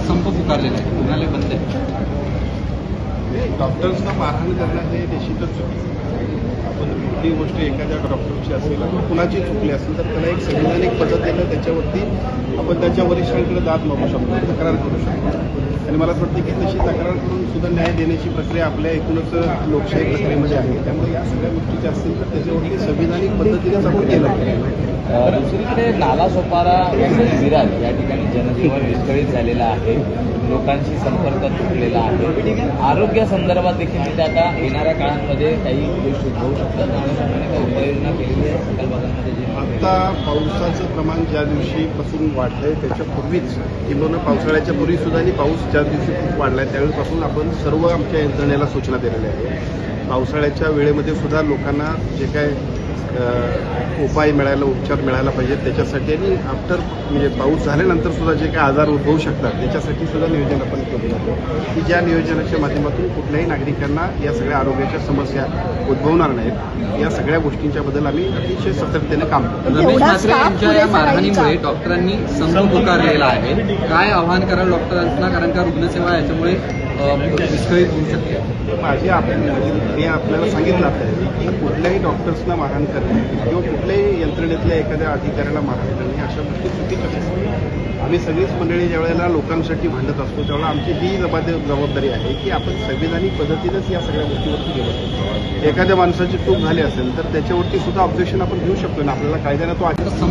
संप पुकारलेला आहे, रुग्णालय बंद आहे. डॉक्टर्सना मारहाण करणं हे निश्चितच चुकीचं आहे. आपण कुठली गोष्ट एखाद्या डॉक्टरची असेल किंवा कुणाची चुकली असेल तर त्याला एक संविधानिक पद्धतीनं त्याच्यावरती आपण त्याच्या वरिष्ठांकडे दाद मागू शकतो, तक्रार करू शकतो. आणि मला असं वाटतं की तशी तक्रार करून सुद्धा न्याय देण्याची प्रक्रिया आपल्या एकूणच लोकशाही प्रक्रियेमध्ये आहे. त्यामुळे या सगळ्या गोष्टी ज्या असतील तर त्याच्यावरती संविधानिक पद्धतीनेच आपण केलं पाहिजे. दुसरीकडे नालासोपारा विरार या ठिकाणी जनजीवन विस्कळीत झालेलं आहे, लोकांशी संपर्क तुटलेला आहे. आरोग्यासंदर्भात देखील तिथे आता येणाऱ्या काळामध्ये काही गोष्टी उद्भवू शकतात. त्यानुसार काही उपाययोजना केलेली आहे सकल भागांमध्ये. आता पावसाचं प्रमाण ज्या दिवशीपासून वाढलंय त्याच्यापूर्वीच किंवा पावसाळ्याच्या पूर्वीसुद्धा आणि पाऊस ज्या दिवशी खूप वाढलाय त्यावेळीपासून आपण सर्व आमच्या यंत्रणेला सूचना दिलेल्या आहे. पावसाळ्याच्या वेळेमध्ये सुद्धा लोकांना जे काय उपाय मिळायला, उपचार मिळायला पाहिजेत त्याच्यासाठी आणि आफ्टर म्हणजे पाऊस झाल्यानंतर सुद्धा जे काही आजार उद्भवू शकतात त्याच्यासाठी सुद्धा नियोजन आपण केलं जातं की ज्या नियोजनाच्या माध्यमातून कुठल्याही नागरिकांना या सगळ्या आरोग्याच्या समस्या उद्भवणार नाहीत. या सगळ्या गोष्टींच्याबद्दल आम्ही अतिशय सतर्कतेने काम करतो. रमेश म्हात्रे यांच्या या मारहाणीमुळे डॉक्टरांनी संप पुकारलेला आहे. काय आव्हान कराल डॉक्टरांना, कारण का रुग्णसेवा याच्यामुळे विस्कळीत होऊ शकते. मी आपल्याला सांगितलं आहे की कुठल्याही डॉक्टर्सना मारहाण करणे किंवा कुठल्याही यंत्रणेतल्या एखाद्या अधिकाऱ्याला मारहाण करणे अशा गोष्टी चुकीच्या असतात. आम्ही सगळीच मंडळी ज्यावेळेला लोकांसाठी भांडत असतो त्यावेळेला आमची ही जबाबदारी आहे की आपण संविधानिक पद्धतीनेच या सगळ्या गोष्टीवरती गेलो. एखाद्या माणसाची चूक झाली असेल तर त्याच्यावरती सुद्धा ऑब्जेक्शन आपण घेऊ शकतो ना. आपल्याला कायद्याने तो